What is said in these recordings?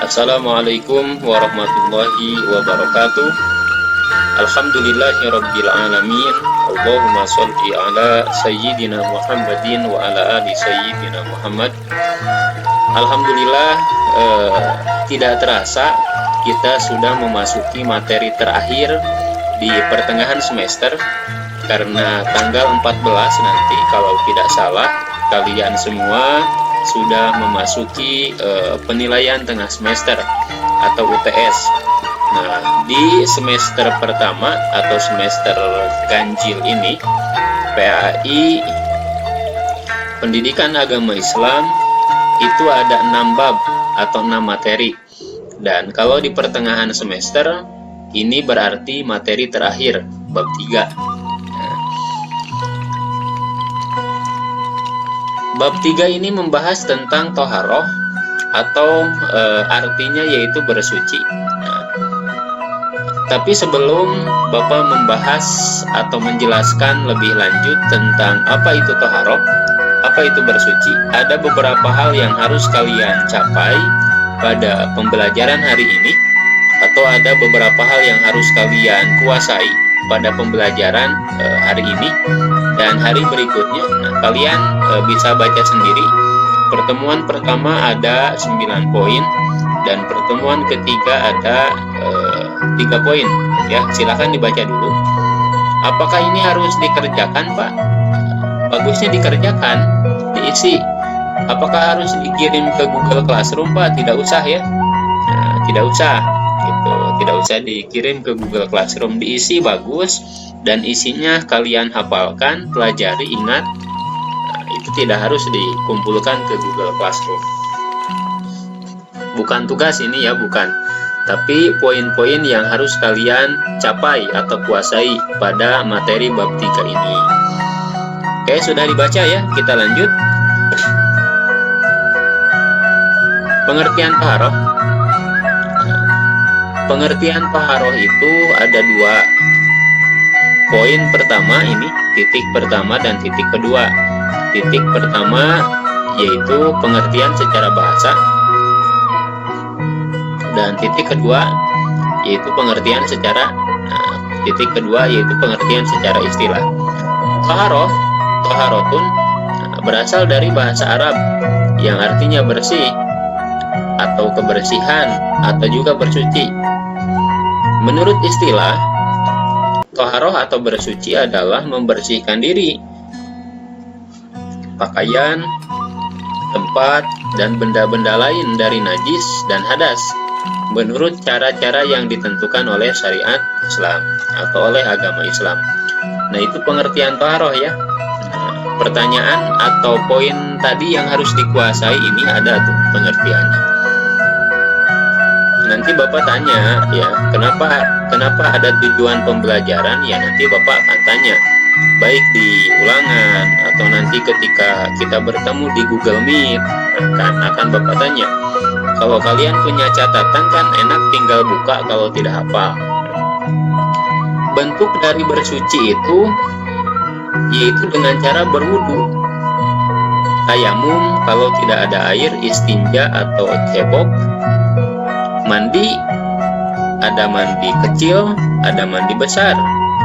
Assalamualaikum warahmatullahi wabarakatuh. Alhamdulillahirabbil alamin. Allahumma sholli ala sayyidina Muhammadin wa ala ali sayyidina Muhammad. Alhamdulillah, tidak terasa kita sudah memasuki materi terakhir di pertengahan semester, karena tanggal 14 nanti kalau tidak salah kalian semua sudah memasuki penilaian tengah semester atau UTS. Nah, di semester pertama atau semester ganjil ini, PAI Pendidikan Agama Islam itu ada 6 bab atau 6 materi. Dan kalau di pertengahan semester, ini berarti materi terakhir, bab 3. Bab 3 ini membahas tentang toharoh atau artinya yaitu bersuci. Tapi sebelum Bapak membahas atau menjelaskan lebih lanjut tentang apa itu toharoh, apa itu bersuci, ada beberapa hal yang harus kalian capai pada pembelajaran hari ini, atau ada beberapa hal yang harus kalian kuasai pada pembelajaran hari ini dan hari berikutnya. Nah, kalian bisa baca sendiri. Pertemuan pertama ada 9 poin dan pertemuan ketiga ada 3 poin. Ya, silakan dibaca dulu. Apakah ini harus dikerjakan, Pak? Bagusnya dikerjakan, diisi. Apakah harus dikirim ke Google Classroom, Pak? Tidak usah ya. Nah, tidak usah. Gitu. Tidak usah dikirim ke Google Classroom, diisi bagus dan isinya kalian hafalkan, pelajari, ingat. Nah, itu tidak harus dikumpulkan ke Google Classroom. Bukan tugas ini ya, bukan. Tapi poin-poin yang harus kalian capai atau kuasai pada materi bab 3 ini. Oke, sudah dibaca ya, kita lanjut. Pengertian taharoh. Pengertian taharoh itu ada 2. Poin pertama ini, titik pertama dan titik kedua. Titik pertama yaitu pengertian secara bahasa, dan titik kedua yaitu pengertian secara secara istilah. Taharoh, taharotun berasal dari bahasa Arab yang artinya bersih atau kebersihan atau juga bersuci. Menurut istilah, taharoh atau bersuci adalah membersihkan diri, pakaian, tempat, dan benda-benda lain dari najis dan hadas menurut cara-cara yang ditentukan oleh syariat Islam atau oleh agama Islam. Nah, itu pengertian taharoh ya. Nah, pertanyaan atau poin tadi yang harus dikuasai ini ada tuh pengertiannya. Nanti Bapak tanya ya, kenapa ada tujuan pembelajaran, ya nanti Bapak akan tanya, baik di ulangan atau nanti ketika kita bertemu di Google Meet, akan Bapak tanya. Kalau kalian punya catatan kan enak tinggal buka kalau tidak hafal. Bentuk dari bersuci itu yaitu dengan cara berwudu, tayamum kalau tidak ada air, istinja atau cebok, mandi, ada mandi kecil, ada mandi besar,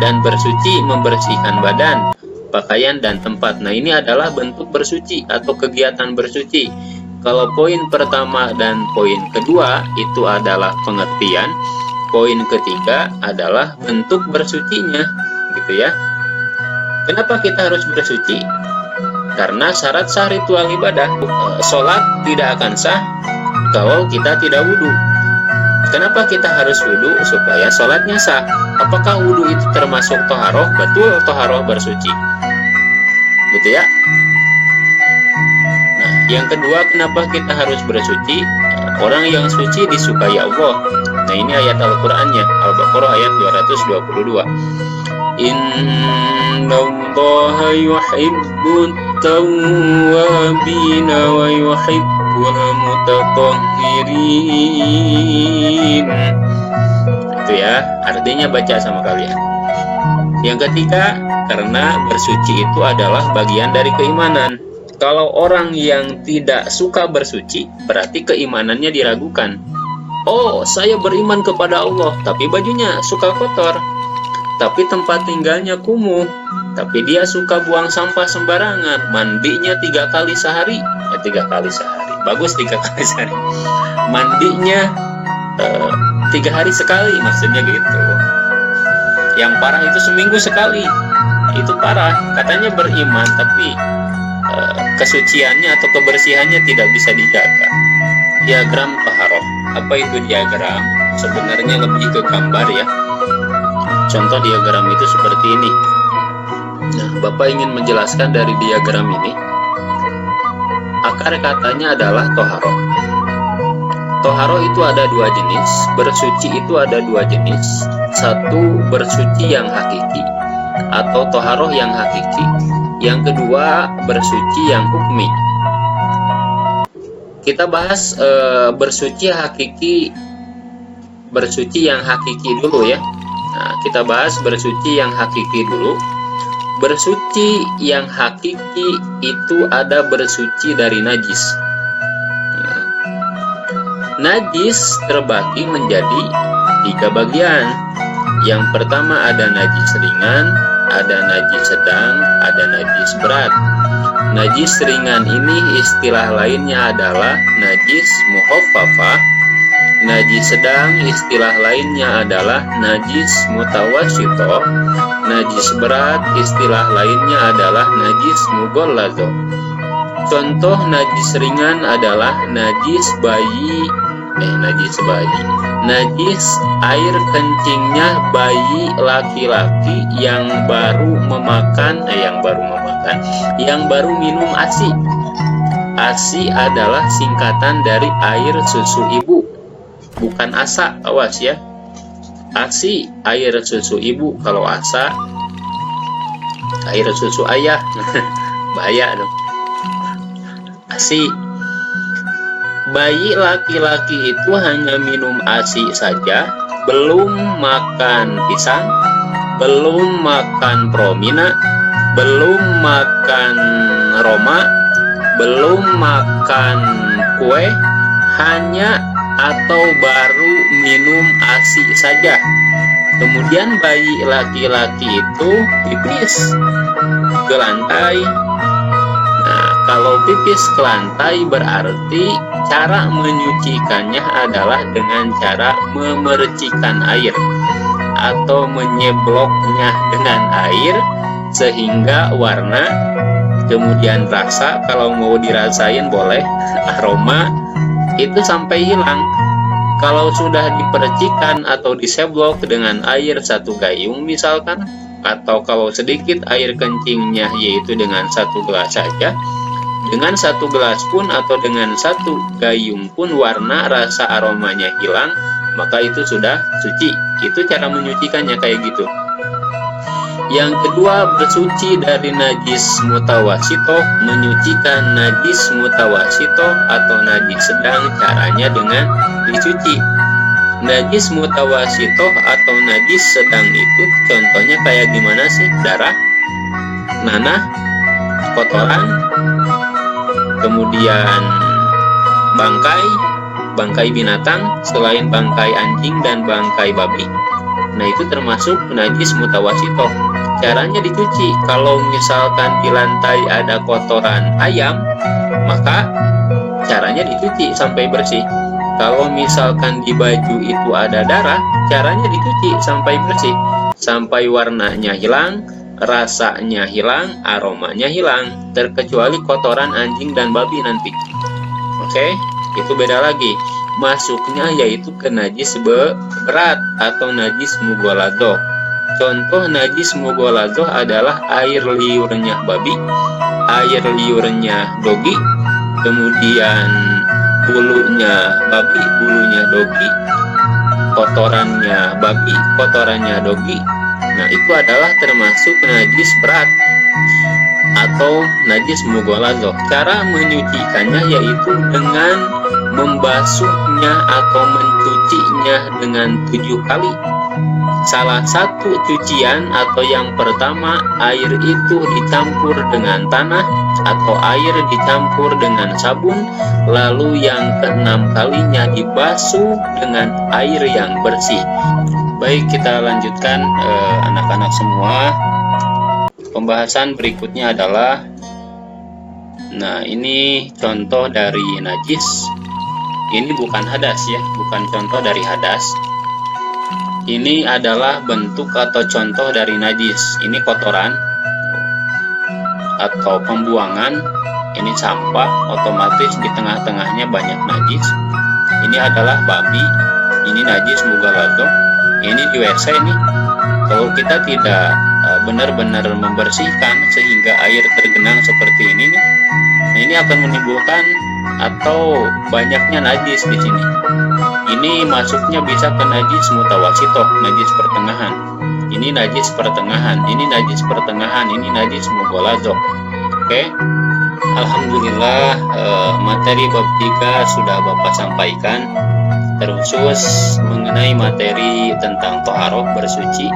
dan bersuci membersihkan badan, pakaian, dan tempat. Nah, ini adalah bentuk bersuci atau kegiatan bersuci. Kalau poin pertama dan poin kedua itu adalah pengertian, poin ketiga adalah bentuk bersucinya, gitu ya. Kenapa kita harus bersuci? Karena syarat sah ritual ibadah. Sholat tidak akan sah kalau kita tidak wudhu. Kenapa kita harus wudhu? Supaya sholatnya sah. Apakah wudhu itu termasuk toharoh? Betul, toharoh bersuci, gitu ya. Nah, yang kedua, kenapa kita harus bersuci? Orang yang suci disukai Allah. Nah, ini ayat Al-Qur'annya, Al-Baqarah ayat 222. Innallaha yuhibbut tawwabina wa yuhibbul mutatahhirin. Itu ya, artinya baca sama kalian. Yang ketiga, karena bersuci itu adalah bagian dari keimanan. Kalau orang yang tidak suka bersuci, berarti keimanannya diragukan. Oh, saya beriman kepada Allah, tapi bajunya suka kotor, tapi tempat tinggalnya kumuh, tapi dia suka buang sampah sembarangan, mandinya 3 kali sehari, ya 3 kali sehari, bagus 3 kali sehari, mandinya 3 hari sekali, maksudnya gitu. Yang parah itu seminggu sekali, itu parah. Katanya beriman, tapi kesuciannya atau kebersihannya tidak bisa dijaga. Diagram taharoh. Apa itu diagram? Sebenarnya lebih ke gambar ya. Contoh diagram itu seperti ini. Nah, Bapak ingin menjelaskan dari diagram ini. Akar katanya adalah toharoh. Toharoh itu ada 2 jenis, bersuci itu ada 2 jenis. Satu bersuci yang hakiki atau toharoh yang hakiki. Yang kedua bersuci yang hukmi. Kita bahas bersuci yang hakiki dulu ya. Nah, kita bahas bersuci yang hakiki dulu. Bersuci yang hakiki itu ada bersuci dari najis. Najis terbagi menjadi 3 bagian. Yang pertama ada najis ringan, ada najis sedang, ada najis berat. Najis ringan ini istilah lainnya adalah najis mukhaffafah. Najis sedang istilah lainnya adalah najis mutawassithah. Najis berat istilah lainnya adalah najis mughalladhah. Contoh najis ringan adalah najis najis air kencingnya bayi laki-laki yang baru minum ASI. ASI adalah singkatan dari air susu ibu, bukan ASA, awas ya. ASI air susu ibu, kalau ASA air susu ayah. Bahaya dong. ASI. Bayi laki-laki itu hanya minum ASI saja, belum makan pisang, belum makan promina, belum makan roma, belum makan kue, hanya atau baru minum ASI saja. Kemudian bayi laki-laki itu pipis ke lantai. Nah, kalau pipis ke lantai berarti cara menyucikannya adalah dengan cara memercikan air atau menyebloknya dengan air sehingga warna, kemudian rasa, kalau mau dirasain boleh, aroma itu sampai hilang. Kalau sudah dipercikan atau diseblok dengan air 1 gayung misalkan, atau kalau sedikit air kencingnya yaitu dengan 1 gelas saja, dengan 1 gelas pun atau dengan 1 gayung pun warna, rasa, aromanya hilang, maka itu sudah suci. Itu cara menyucikannya kayak gitu. Yang kedua, bersuci dari najis mutawassithah. Menyucikan najis mutawassithah atau najis sedang, caranya dengan dicuci. Najis mutawassithah atau najis sedang itu contohnya kayak gimana sih? Darah, nanah, kotoran, kemudian bangkai binatang selain bangkai anjing dan bangkai babi. Nah, itu termasuk najis mutawassithah. Caranya dicuci. Kalau misalkan di lantai ada kotoran ayam, maka caranya dicuci sampai bersih. Kalau misalkan di baju itu ada darah, caranya dicuci sampai bersih, sampai warnanya hilang, rasanya hilang, aromanya hilang, terkecuali kotoran anjing dan babi nanti. Oke, itu beda lagi. Masuknya yaitu ke najis berat atau najis mughalladhah. Contoh najis mughalladhah adalah air liurnya babi, air liurnya dogi, kemudian bulunya babi, bulunya dogi, kotorannya babi, kotorannya dogi. Nah, itu adalah termasuk najis berat atau najis mughalladhah. Cara menyucikannya yaitu dengan membasuhnya atau mencucinya dengan 7 kali. Salah satu cucian atau yang pertama, air itu dicampur dengan tanah atau air dicampur dengan sabun, lalu yang keenam kalinya dibasuh dengan air yang bersih. Baik, kita lanjutkan anak-anak semua. Pembahasan berikutnya adalah, nah ini contoh dari najis. Ini bukan hadas ya, bukan contoh dari hadas. Ini adalah bentuk atau contoh dari najis. Ini kotoran atau pembuangan. Ini sampah, otomatis di tengah-tengahnya banyak najis. Ini adalah babi. Ini najis mughaladzah. Ini di WC ini. Kalau kita tidak benar-benar membersihkan sehingga air tergenang seperti ini nih, nah ini akan menimbulkan atau banyaknya najis di sini. Ini masuknya bisa ke najis mutawasitoh, najis pertengahan. Ini najis pertengahan, ini najis pertengahan, ini najis mughaladzah. Oke. Alhamdulillah, materi bab 3 sudah Bapak sampaikan, terkhusus mengenai materi tentang toharoh bersuci.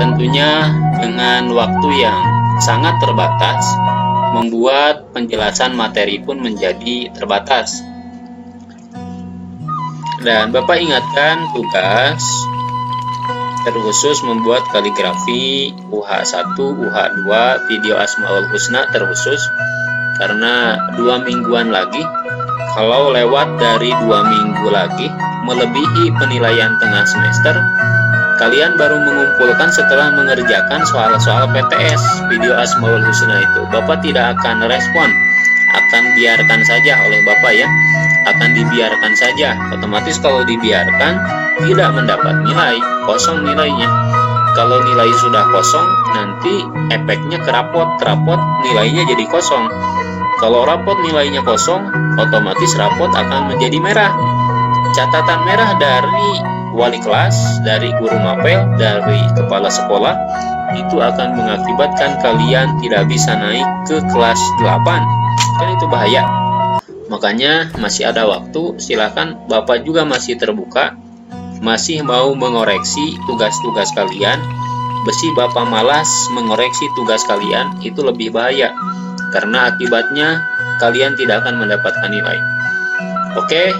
Tentunya dengan waktu yang sangat terbatas, membuat penjelasan materi pun menjadi terbatas. Dan Bapak ingatkan tugas terkhusus membuat kaligrafi UH1, UH2, video Asmaul Husna terkhusus, karena 2 mingguan lagi. Kalau lewat dari 2 minggu lagi melebihi penilaian tengah semester, kalian baru mengumpulkan setelah mengerjakan soal-soal PTS video Asmaul Husna itu. Bapak tidak akan respon, akan biarkan saja oleh Bapak ya, akan dibiarkan saja. Otomatis kalau dibiarkan tidak mendapat nilai, kosong nilainya. Kalau nilai sudah kosong, nanti efeknya ke rapot nilainya jadi kosong. Kalau rapot nilainya kosong, otomatis rapot akan menjadi merah. Catatan merah dari wali kelas, dari guru mapel, dari kepala sekolah, itu akan mengakibatkan kalian tidak bisa naik ke kelas 8. Kan itu bahaya. Makanya masih ada waktu, silakan. Bapak juga masih terbuka, masih mau mengoreksi tugas-tugas kalian. Besi Bapak malas mengoreksi tugas kalian, itu lebih bahaya, karena akibatnya kalian tidak akan mendapatkan nilai. Oke,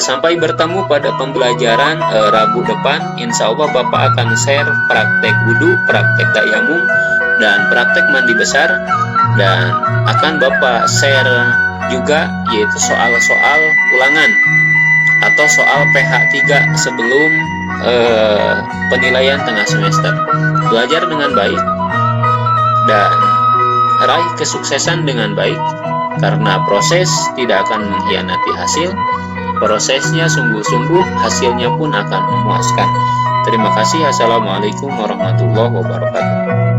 sampai bertemu pada pembelajaran Rabu depan. Insya Allah Bapak akan share praktek wudhu, praktek tayamum, dan praktek mandi besar. Dan akan Bapak share juga yaitu soal-soal ulangan atau soal PH3 sebelum penilaian tengah semester. Belajar dengan baik dan raih kesuksesan dengan baik, karena proses tidak akan mengkhianati hasil. Prosesnya sungguh-sungguh, hasilnya pun akan memuaskan. Terima kasih. Assalamualaikum warahmatullahi wabarakatuh.